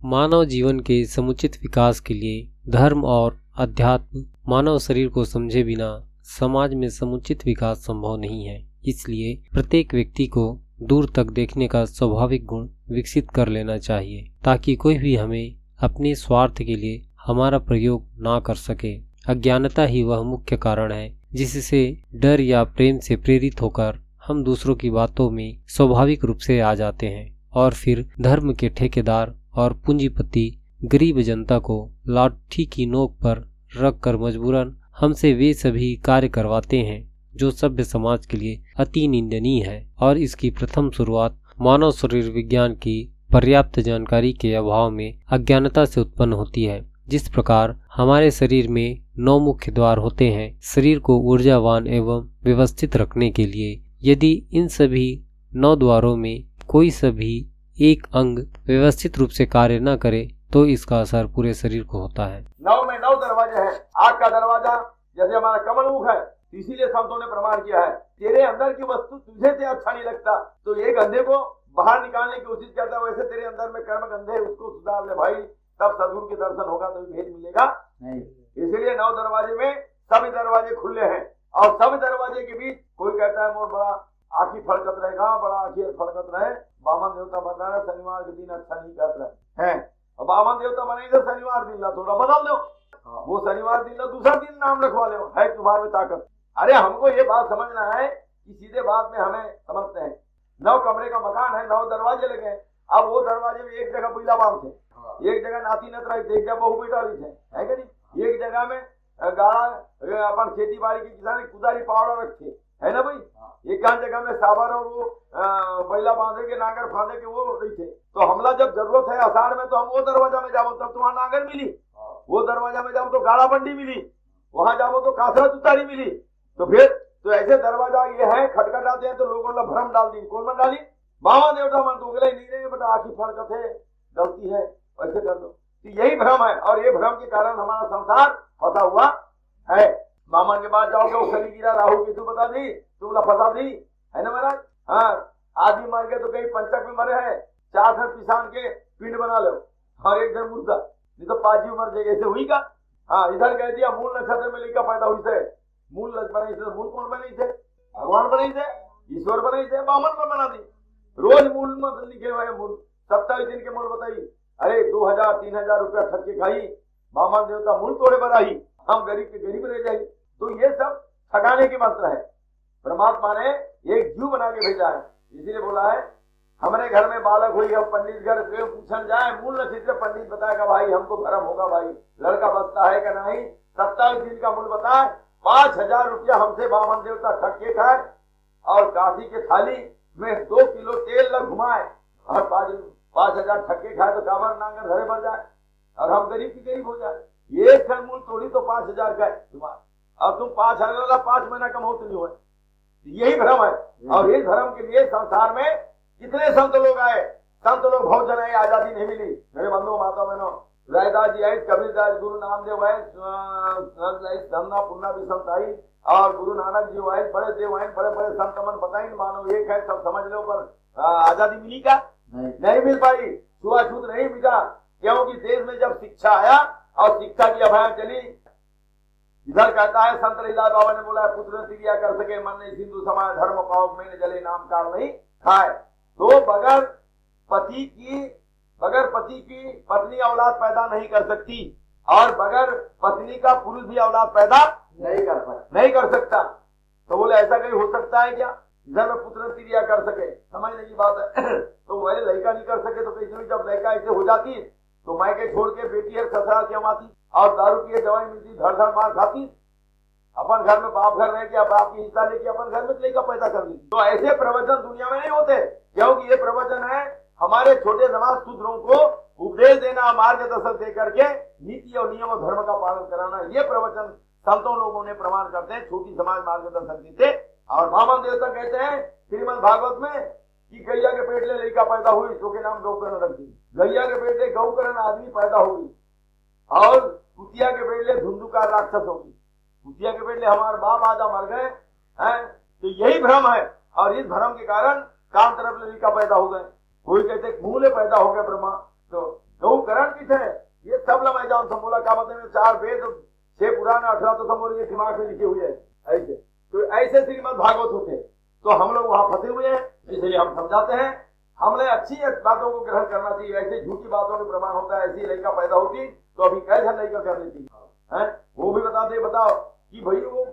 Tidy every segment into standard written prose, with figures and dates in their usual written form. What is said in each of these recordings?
मानव जीवन के समुचित विकास के लिए धर्म और अध्यात्म मानव शरीर को समझे बिना समाज में समुचित विकास संभव नहीं है। इसलिए प्रत्येक व्यक्ति को दूर तक देखने का स्वाभाविक गुण विकसित कर लेना चाहिए, ताकि कोई भी हमें अपने स्वार्थ के लिए हमारा प्रयोग ना कर सके। अज्ञानता ही वह मुख्य कारण है जिससे डर या प्रेम से प्रेरित होकर हम दूसरों की बातों में स्वाभाविक रूप से आ जाते हैं और फिर धर्म के ठेकेदार और पूंजीपति गरीब जनता को लाठी की नोक पर रखकर मजबूरन हमसे वे सभी कार्य करवाते हैं जो सभ्य समाज के लिए अति निंदनीय है। और इसकी प्रथम शुरुआत मानव शरीर विज्ञान की पर्याप्त जानकारी के अभाव में अज्ञानता से उत्पन्न होती है। जिस प्रकार हमारे शरीर में 9 मुख्य द्वार होते हैं, शरीर को ऊर्जावान एवं व्यवस्थित रखने के लिए यदि इन सभी 9 द्वारों में कोई सभी एक अंग व्यवस्थित रूप से कार्य न करे तो इसका असर पूरे शरीर को होता है। 9 में 9 दरवाजे हैं। आग का दरवाजा जैसे हमारा कमल मुख है, इसीलिए संतों ने प्रमाण किया है तेरे अंदर की वस्तु तुझे से अच्छा नहीं लगता तो एक अंधे को बाहर निकालने की कोशिश करता है, वैसे तेरे अंदर में कर्म गंधे उसको सुधार ले भाई, तब सदगुरु के दर्शन होगा तो भेद मिलेगा नहीं। इसलिए 9 दरवाजे में सभी दरवाजे खुले हैं और सभी दरवाजे के बीच कोई कहता है मोर बड़ा आँखी फड़कत रहेगा, बड़ा आँखी फड़कत रहे। बामन देवता बता रहे शनिवार के दिन अच्छा नहीं कहते हैं, और बामन देवता बने तो शनिवार दिन ला थोड़ा बदल दो, वो शनिवार दिन ला दूसरा दिन नाम रखवा लो, है तुम्हारे में ताकत। अरे हमको ये बात समझना है कि सीधे बात में हमें समझते हैं 9 कमरे का मकान है, 9 दरवाजे लगे हैं। अब वो दरवाजे में एक जगह बुला बांध थे, एक जगह नाती नतरा थे, एक जगह बहु बेटा थे, है कि नहीं। एक जगह में गाड़ा अपन खेती बाड़ी की किसान कुदारी पावड़ा रखे है ना भाई, एक जगह में साबर और वो बैला बांधे के नागर फांदे के वो रही थे। तो हमला जब जरूरत है आषाढ़ में तो हम वो दरवाजा में जाओ तब तुम्हारा नागर मिली, वो दरवाजा में जाओ तो गाड़ा बंडी मिली, वहां जाओ तो कासरा तुतारी मिली। तो फिर तो ऐसे दरवाजा ये है खटखटाते हैं तो लोगों ने भ्रम डाल दी, कौन में डाली बाबा देवता मन तो नहीं रहे बेटा आखिर फड़कत है गलती है ऐसे कर दो। तो यही भ्रम है और ये भ्रम के कारण हमारा संसार फंसा हुआ है। बामन के पास जाओगे वो शनि गिरा राहु की तू बता दी तुमने फंसा दी है ना महाराज। हाँ आदमी मर गए तो कहीं पंचक में मरे हैं, 4 धर पिसान के पिंड बना लो और 1 धर मुर्दा, नहीं तो 5 जीव मर जाएगा, ऐसे हुई का। हाँ इधर कह दिया मूल नक्षत्र में लिखा पैदा हुई से, मूल बनाई थे, मूल कौन बनाई थे, भगवान बनाई थे, ईश्वर बनाई थे, बामन में बना दी। रोज मूल में लिखे हुए मूल 27 दिन के मूल बताइए, अरे 2000-3000 रुपया ठग के खाई, बामन देवता मूल तोड़े बनाई, हम गरीब के गरीब रह जाए। तो ये सब ठगाने के मंत्र है। परमात्मा ने एक जीव बना के भेजा है, इसीलिए बोला है हमारे घर में बालक हुई हम पंडित घर पूछन जाए मूल नक्षत्र पंडित बताएगा भाई हमको भरम होगा भाई लड़का बचता है क्या नहीं। 27 दिन का मूल बताए 5000 रुपया हमसे बामन देवता ठग के खाए और काशी के थाली में 2 किलो तेल न घुमाए और 5000 ठग के खाए तो काबर नांगर घरे भर जाए और हम गरीब की गरीब हो जाए। एक क्षण मूल तोड़ी तो 5000 का तुम्हारा और तुम 5000 का 5 महीना कम होते नहीं हुए। यही भ्रम है और इस भ्रम के लिए संसार में कितने संत लोग आए, संत लोग बहुत जन आए, आजादी नहीं मिली मेरे बंधु माता बहनों। रायदास जी आए, कबीरदास, गुरु नामदेव आए, धमना पुन्ना भी संत आई और गुरु नानक जी आए, बड़े देव आए, बड़े बड़े संत मन बताए मानो एक है सब समझ लो, पर आजादी मिली क्या? नहीं मिल पाई, छुआछूत नहीं मिला, क्योंकि देश में जब शिक्षा आया और शिक्षा की अभियान चली। इधर कहता है संत रहीदास बाबा ने बोला पुत्र क्रिया कर सके मन नहीं सिंधु समाज धर्म पाओ में जले नाम काल नहीं खाए। तो बगैर पति की पत्नी औलाद पैदा नहीं कर सकती और बगैर पत्नी का पुरुष भी औलाद पैदा नहीं कर सकता। तो बोले ऐसा कहीं हो सकता है क्या इधर में पुत्र क्रिया कर सके, समझने की बात है। तो वह लड़का नहीं कर सके तो कैसे, जब लड़का ऐसे हो जाती तो माँ के छोड़ के बेटी है ससुराल क्यों आती और दारू की दवाई मिलती धड़ धड़ मार खाती, अपन घर में बाप घर रह के बाप की हिस्सा लेके अपन घर में लड़का पैदा कर दी। तो ऐसे प्रवचन दुनिया में नहीं होते, क्योंकि ये प्रवचन है हमारे छोटे समाज शूद्रों को उपदेश देना, मार्गदर्शन दे करके नीति और नियम और धर्म का पालन कराना। ये प्रवचन संतों लोगों ने प्रमाण करते हैं, छोटी समाज मार्गदर्शन देते। और बामन देवता कहते हैं श्रीमद् भागवत में कि गैया के पेट ले लड़का पैदा हुई तो के नाम गौकरण रख दी, गैया के पेट ले गौकरण आदमी पैदा हुई और कुतिया के पेट ले धुंधुकार राक्षस होगी, कुतिया के पेट ले हमारे बाप आजा मर गए हैं। तो यही भ्रम है और इस भ्रम के कारण काम तरफ लड़का पैदा हो गए। कोई कहते मूले पैदा हो गया ब्रह्मा, तो गौ करण किस है, ये सब मैं जान संबोला का मतलब 4 वेद 6 पुराण 18 तो संबोल ये दिमाग में लिखे हुए हैं ऐसे। तो ऐसे श्रीमद् भागवत होते, तो हम लोग वहां फंसे हुए हैं, इसलिए हम समझाते हैं हमने अच्छी बातों को ग्रहण करना चाहिए। ऐसे झूठी बातों के प्रमाण होता है, ऐसी लड़का पैदा होती तो अभी कैसे लड़का कर देती है, वो भी बताते। बताओ कि भाई वो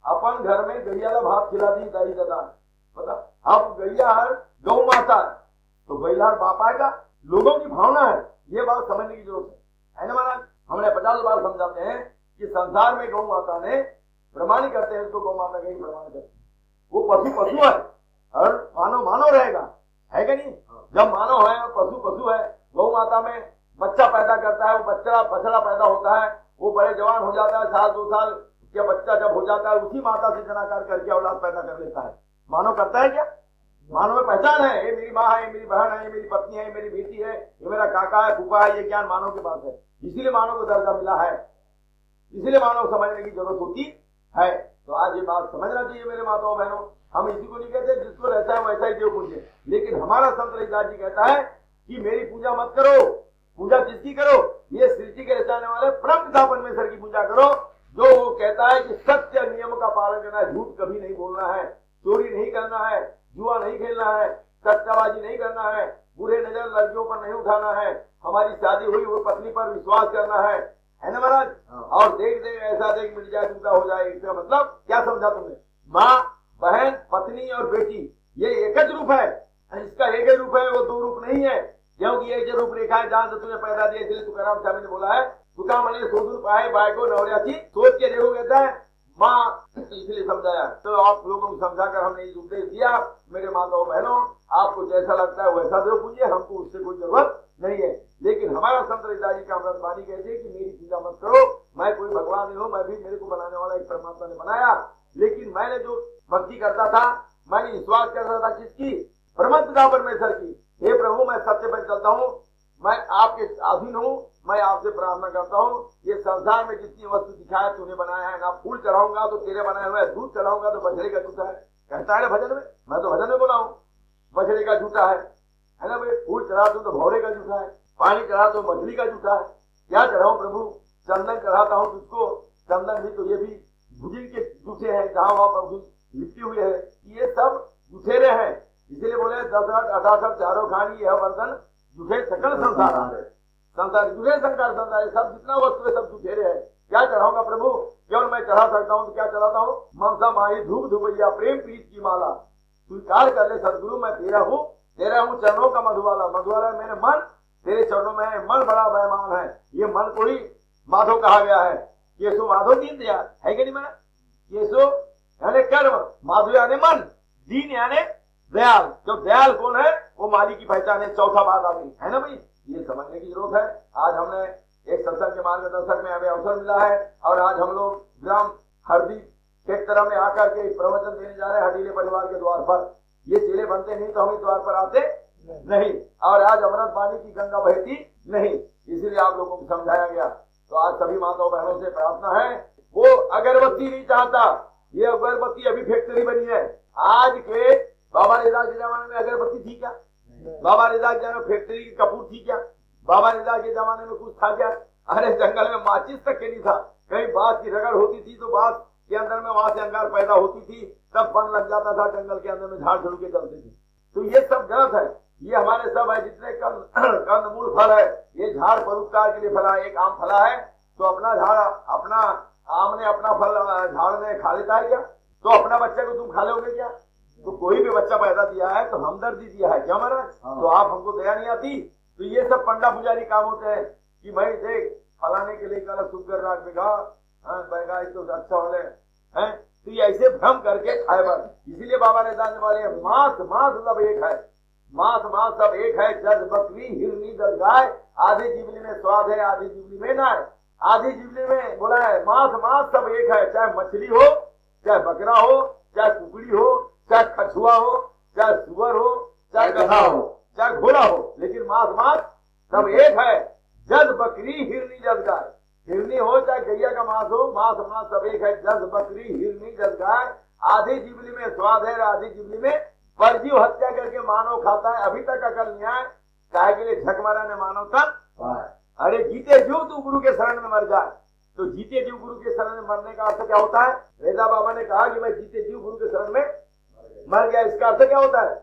अपन घर में गैया भात खिला दी दाई दादा, बता अब गैया गौ माता तो गैया बाप आएगा, लोगों की भावना है, ये बात समझने की जरूरत है ना महाराज। हमने 50 बार समझाते हैं कि संसार में गौ माता ने प्रमाण करते हैं, इसको गौ माता का ही प्रमाण करते हैं। वो पशु है और मानव रहेगा, है कि नहीं। जब मानव है और पशु है, गौ माता में बच्चा पैदा करता है, वो बछड़ा पैदा होता है, वो बड़े जवान हो जाता है, 1-2 साल के बच्चा जब हो जाता है उसी माता से जनाकार करके औलाद पैदा कर लेता है। मानव करता है क्या? मानव में पहचान है, ये मेरी माँ है, ये मेरी बहन है, ये मेरी पत्नी है, ये मेरी बेटी है, ये मेरा काका है, फूफा है, ये ज्ञान मानव के पास है। इसीलिए मानव को दर्जा मिला है, इसीलिए मानव समझने की जरूरत होती है। तो आज ये बात समझना चाहिए मेरे माताओं बहनों। हम इसी को नहीं कहते जिसको रहता है वैसा ही देव पूजे, लेकिन हमारा संत रविदास जी कहता है कि मेरी पूजा मत करो। पूजा किसकी करो? ये सृष्टि के रचाने वाले परम पिता परमेश्वर की पूजा करो, जो वो कहता है कि सत्य नियम का पालन करना है, झूठ कभी नहीं बोलना है, चोरी नहीं करना है, जुआ नहीं खेलना है, सट्टाबाजी नहीं करना है, बुरे नजर लड़कियों पर नहीं उठाना है, हमारी शादी हुई वो पत्नी पर विश्वास करना है ना महाराज। और देख ऐसा देख मिल जाए दूसरा हो जाए, इसका मतलब क्या समझा तुमने? माँ बहन पत्नी और बेटी ये एक ही रूप है, इसका एक ही रूप है, वो 2 रूप नहीं है। क्योंकि एक जो रूप रेखा है जहां से तुझे पैदा दिया, इसलिए तुकाराम स्वामी ने बोला है तुकामणी सोदूर पाए बायको नवरियासी सोच के देखो, कहता है माँ, इसलिए समझाया। तो आप लोगों को समझाकर हमने ये उपदेश दिया। मेरे माताओं बहनों, आपको जैसा लगता है वैसा दो पूजिए, हमको उससे कोई जरूरत नहीं है। लेकिन हमारा संत रविदास जी का अमृत वाणी कहते हैं कि मेरी पूजा मत करो, मैं कोई भगवान नहीं हूँ, मैं भी मेरे को बनाने वाला एक परमात्मा ने बनाया। लेकिन मैंने जो भक्ति करता था, मैंने विश्वास करता था किसकी? परम पिता परमेश्वर की। हे प्रभु, मैं सत्य पर चलता हूँ, मैं आपके अधीन हूँ, मैं आपसे प्रार्थना करता हूँ। ये संसार में जितनी वस्तु दिखाया तूने बनाया है ना, फूल चढ़ाऊंगा तो तेरे बनाए हुए, दूध चढ़ाऊंगा तो बछड़े का जूठा है, कहता है ना भजन में। मैं तो भजन में बोला हूँ बछड़े का जूठा है ना भाई। फूल चढ़ा तो भौरे का जूठा है, पानी चढ़ा तो मछली का जूठा है। क्या चढ़ाऊं प्रभु? चंदन चढ़ाता हूँ तुझको, चंदन भी तो ये भी भुजिन के जूठे हैं, जहाँ वहां लिपटी हुई है, ये सब जुठेरे हैं। इसलिए बोले 10-18 चारों खानी यह बर्तन जुठे सकल संसार जुठे संसार सब जितना वस्तु है सब जुठेरे है। क्या चढ़ाऊंगा प्रभु? केवल मैं चढ़ा सकता हूँ तो क्या चढ़ाता हूँ? मनसा माही धूप धुपैया प्रेम प्रीत की माला, स्वीकार कर ले सदगुरु मैं तेरा हूँ चरणों का मधुवाला। मधुवाला मेरे मन तेरे चरणों में है, मन बड़ा बेईमान है। ये मन को ही माधव कहा गया है। केशव माधव दीन दयाल है कि नहीं? मैं केशव यानी कर्म, माधव यानी मन, दीन यानी दयाल। जो दयाल कौन है? वो माली की पहचान है। चौथा बात आ गई है ना भाई, ये समझने की जरूरत है। आज हमने एक सत्संग के मार्गदर्शक में हमें अवसर मिला है और आज हम लोग ग्राम हरदी के तरह में आकर के प्रवचन देने जा रहे हैं हडीले परिवार के द्वार पर। ये चेले बनते नहीं तो हम इस द्वार पर आते नहीं, और आज अमृत पानी की गंगा बहती नहीं, इसीलिए आप लोगों को समझाया गया। तो आज सभी माताओं बहनों से प्रार्थना है, वो अगरबत्ती नहीं चाहता। ये अगरबत्ती अभी फैक्ट्री बनी है। आज के बाबा रिदास के जमाने में अगरबत्ती थी क्या? बाबा रिदास के जमाने में फैक्ट्री की कपूर थी क्या? बाबा रिदास के जमाने में कुछ था क्या? अरे जंगल में माचिस तक के नहीं था। कहीं बांस की रगड़ होती थी तो बांस के अंदर में वहां से अंगार पैदा होती थी, तब बन लग जाता था, जंगल के अंदर में झाड़ झुड़ के चलते थे। तो ये सब गलत है। ये हमारे सब है जितने कंद मूल फल है, ये झाड़ परोपकार के लिए फला है। एक आम फला है तो अपना झाड़, अपना आम ने अपना फल झाड़ ने खा लेता है क्या? तो अपना बच्चे को तुम खा लोगे क्या? तो कोई भी बच्चा पैदा दिया है तो हमदर्दी दिया है क्या महाराज? तो आप हमको दया नहीं आती? तो ये सब पंडा पुजारी काम होते हैं कि भाई देख फलाने के लिए गलत सुगर राख बेगा बैगा तो अच्छा वाले हैं। तो ये ऐसे भ्रम करके खाए बार। इसीलिए बाबा ने दाने वाले मांस सब एक है, मांस सब एक है। जज बकरी हिरनी जज गाय, आधी जीवली में स्वाद है आधी जीवली में ना है। आधी जीवली में बोला है मांस सब एक है, चाहे मछली हो, चाहे बकरा हो, चाहे कुकड़ी हो, चाहे कछुआ हो, चाहे सुअर हो, चाहे गधा हो, चाहे घोड़ा हो, लेकिन मांस सब एक है। जज बकरी हिरनी जज गाय, हिरनी हो चाहे गैया का मांस हो, मांस सब एक है। जज बकरी हिरनी जज गाय, आधी जीवली में स्वाद है आधी जीवली में परजीव हत्या करके मानव खाता है। अभी तक अकल न्याय काहे के लिए झक मारा ने मानव तक अरे जीते जीव तू गुरु के शरण में मर जाए। तो जीते जीव गुरु के शरण में मरने का अर्थ क्या होता है? रेजा बाबा ने कहा कि मैं जीते जीव गुरु के शरण में मर गया। इसका अर्थ क्या होता है?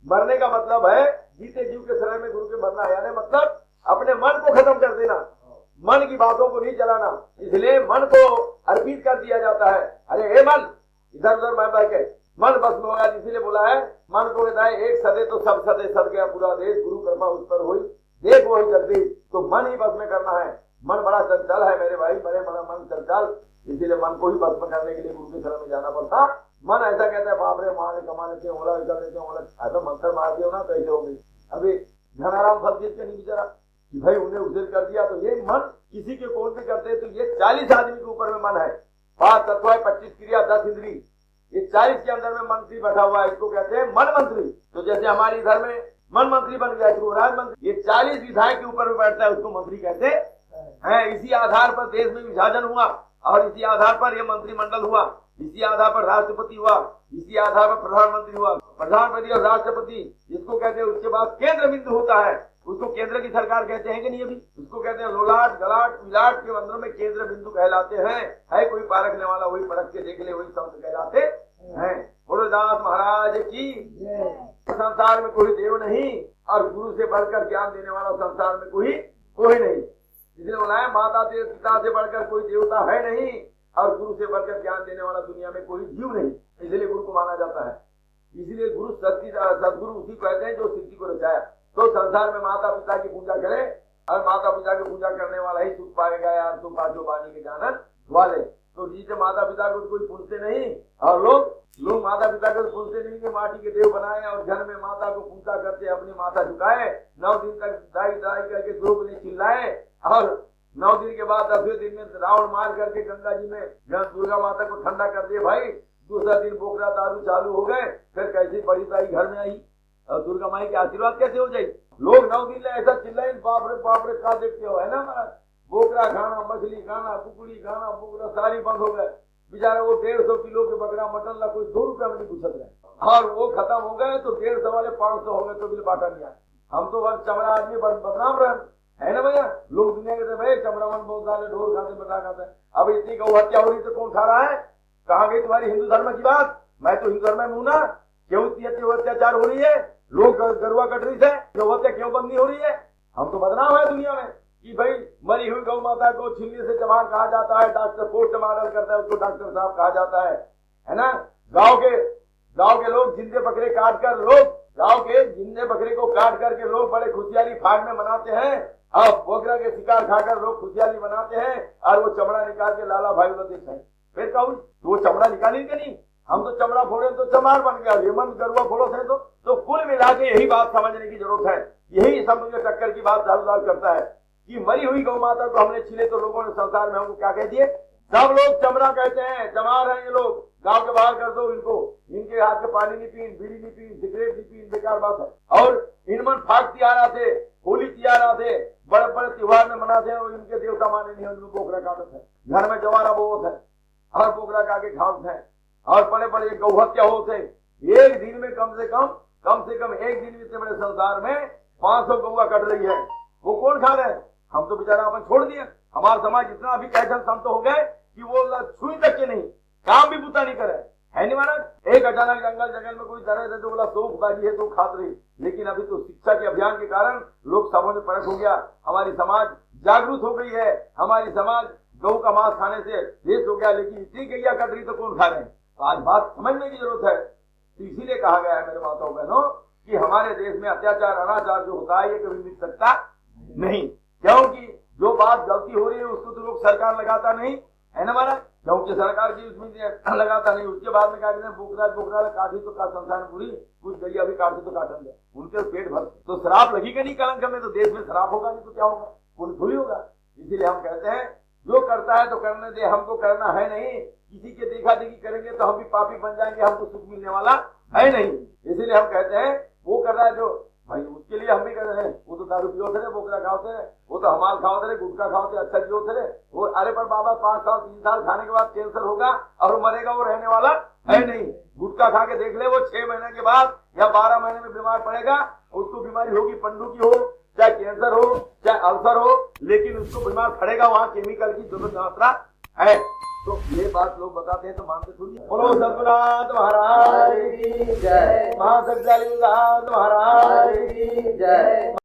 मरने का मतलब है जीते जीव के शरण में गुरु के मरना, यानी मतलब अपने मन को खत्म कर देना, मन की बातों को नहीं चलाना। इसलिए मन को अर्पित कर दिया जाता है। अरे हे मन, इधर उधर मैं बैठ के मन भस्म होगा। इसीलिए बोला है मन को कहता है एक सदे तो सब सदे सद गया पूरा देश, गुरु कृपा उस पर हुई देख वही जगदीश। तो मन ही भस्म करना है। मन बड़ा चंचल है मेरे भाई, बड़े बड़ा मन चंचल, इसीलिए मन को ही भस्म करने के लिए गुरु के शरण में जाना पड़ता। मन ऐसा कहता है बाप रे मारे कमा लेते होला कर लेते होला, ऐसा मंत्र मार दिया ना तो ऐसे हो गई। अभी घनाराम फलजीत के नहीं बेचारा कि भाई उन्हें उधर कर दिया। तो ये मन किसी के कौन भी करते हैं तो ये 40 आदमी के ऊपर में मन है। 5 तत्व है, 25 क्रिया, 10 इंद्री, ये 40 के अंदर में मंत्री बैठा हुआ है, इसको कहते हैं मन मंत्री। तो जैसे हमारे इधर में मन मंत्री बन गया राज मंत्री, ये 40 विधायक के ऊपर में बैठता है, उसको मंत्री कहते हैं। इसी आधार पर देश में विभाजन हुआ और इसी आधार पर यह मंत्रिमंडल हुआ, इसी आधार पर राष्ट्रपति हुआ, इसी आधार पर प्रधानमंत्री हुआ। प्रधानमंत्री और राष्ट्रपति इसको कहते हैं। उसके बाद केंद्र बिंदु होता है, उसको केंद्र की सरकार कहते हैं कि नहीं? अभी उसको कहते हैं लोलाट गलाट विलाट के अंदर में केंद्र बिंदु कहलाते हैं। है कोई परखने वाला वही परख के देख ले, वही शब्द कहलाते हैं। गुरुदास महाराज की संसार में कोई देव नहीं और गुरु से बढ़कर ज्ञान देने वाला संसार में कोई नहीं। इसलिए बोला है माता से पिता से बढ़कर कोई देवता है नहीं और गुरु से बढ़कर ज्ञान देने वाला दुनिया में कोई जीव नहीं। इसलिए गुरु को माना जाता है। इसलिए गुरु सदगुरु उसी कहते हैं जो सृष्टि को रचाया। तो संसार में माता पिता की पूजा करे और माता पिता की पूजा करने वाला ही सुख पाएगा यार, तुम बाजो बानी के जानन वाले। तो जिसे माता पिता को कोई पूछते नहीं और लोग माता पिता को पूछते नहीं कि माटी के देव बनाए और घर में माता को पूजा करते, अपनी माथा झुकाए, 9 दिन तक दाई करके द्रौपदी चिल्लाए और 9 दिन के बाद 10वें दिन में रावण मार करके गंगा जी में दुर्गा माता को ठंडा कर दिए। भाई दूसरा दिन बोखरा दारू चालू हो गए, फिर कैसी बड़ी ताई घर में आई और दुर्गा माई के आशीर्वाद कैसे हो जाए? लोग 9 दिन ऐसा चिल्लाए बाप रे क्या देखते हो, है ना महाराज? बोकरा खाना, मछली खाना, कुकड़ी खाना, बोकरा सारी बंद हो गए। बेचारा वो 150 किलो के बकरा मटन ला कोई 2 रुपया में नहीं पूछत रहे और वो खत्म हो गए तो 150 वाले 500 हो गए तो बिल बांटा नहीं आया। हम तो बस चमड़ा आदमी बदनाम रहे, है ना भैया? लोग दुनिया के भाई चमड़ा मन बहुत सारे ढोल खाते बता खाते। अब इतनी गौ हत्या हो रही तो कौन खा रहा है? कहाँ गई तुम्हारी हिंदू धर्म की बात? मैं तो हिंदू धर्म में हूँ ना। क्यों इतनी अत्याचार हो रही है? लोग गरुआ कट रही है, गौ हत्या क्यों बंद नहीं हो रही है? हम तो बदनाम है दुनिया में कि भाई मरी हुई गौ माता को छिलने से चमार कहा जाता है, डॉक्टर पोस्टमार्टम करता है उसको डॉक्टर साहब कहा जाता है ना? गांव के लोग जिंदे बकरे काट कर गांव के जिंदे बकरे को काट करके लोग बड़े खुशहाली फाग में मनाते हैं। अब बोकरा के शिकार खाकर लोग खुशहाली मनाते हैं और वो चमड़ा निकाल के लाला भाई देख रहे। फिर कहूँ तो वो चमड़ा निकालेंगे नहीं? हम तो चमड़ा फोड़े तो चमार बन गया, लेमन गरुआ फोड़ो थे। तो कुल मिला के यही बात समझने की जरूरत है। यही सब मुझे टक्कर की बात दारूदार करता है कि मरी हुई गौ माता को हमने छिले तो लोगों ने संसार में हमको क्या कह दिए? सब लोग चमड़ा कहते हैं, चमार हैं ये लोग, गांव के बाहर कर दो इनको, इनके हाथ के पानी नहीं पीन, बीड़ी नहीं पीन, सिगरेट नहीं पीन, बेकार बात है। और इनमन फाग त्योहार आते, होली त्योहार आते, बड़े बड़े त्योहार में मनाते हैं और इनके देवता माने नहीं, उनको बोकरा काटते हैं, घर में जवाना बहुत है और बोकरा का के घाट है और बड़े बड़े गौ हत्या होते। एक दिन में कम से कम एक दिन में इतने बड़े संसार में 500 गौवा कट रही है। वो कौन खा रहे हैं? हम तो बेचारा अपन छोड़ दिए। हमारा समाज इतना अभी कैसे संत हो गए कि वो छुई तक के नहीं, काम भी बुता नहीं करे, है नहीं माना? एक अचानक जंगल में कोई दर्द है तो बोला सोख बाजी है तो खात रही। लेकिन अभी तो शिक्षा के अभियान के कारण लोग सबों में परख हो गया, हमारी समाज जागरूक हो गई है, हमारी समाज गौ का मांस खाने से देश हो गया। लेकिन इतनी गैया कट रही तो कौन खा रहे हैं? तो आज बात समझने की जरूरत है। तो इसीलिए कहा गया है मेरे माताओं बहनों कि हमारे देश में अत्याचार अनाचार जो होता है ये कभी मिट सकता नहीं, क्योंकि जो बात गलती हो रही है उसको तो लोग सरकार लगाता नहीं, है ना महाराज? क्योंकि सरकार की उसमें लगाता नहीं। उसके बाद में क्या कहते हैं बोकरा काटी तो का संसार पूरी, कुछ गई अभी काटे तो काटन दे, उनके पेट भर तो शराब लगेगा नहीं कलंक में, तो देश में शराब होगा नहीं तो क्या होगा? फुल होगा। इसीलिए हम कहते हैं जो करता है तो करने दे, हमको करना है नहीं। किसी के देखा देखी करेंगे तो हम भी पापी बन जाएंगे, हमको सुख मिलने वाला है नहीं। इसीलिए हम कहते हैं वो कर रहा है जो भाई उसके लिए हम भी कर रहे हैं। वो तो दारू पियो थे, बोकरा खाओ थे, वो तो हमाल खाओ थे, गुटखा खाओ थे, अच्छा जियो थे वो। अरे पर बाबा 5 साल 3 साल खाने के बाद कैंसर होगा और मरेगा, वो रहने वाला है नहीं। गुटखा खा के देख ले, वो 6 महीने के बाद या 12 महीने में बीमार पड़ेगा, उसको बीमारी होगी पंडू की हो, चाहे कैंसर हो, चाहे अल्सर हो, लेकिन उसको बीमार पड़ेगा, वहाँ केमिकल की जरूरत मात्रा है। तो ये बात लोग बताते हैं तो मानते थोड़ी है। बोलो सतगुरुनाथ महाराज की जय, महाशक्तिशाली महाराज की जय।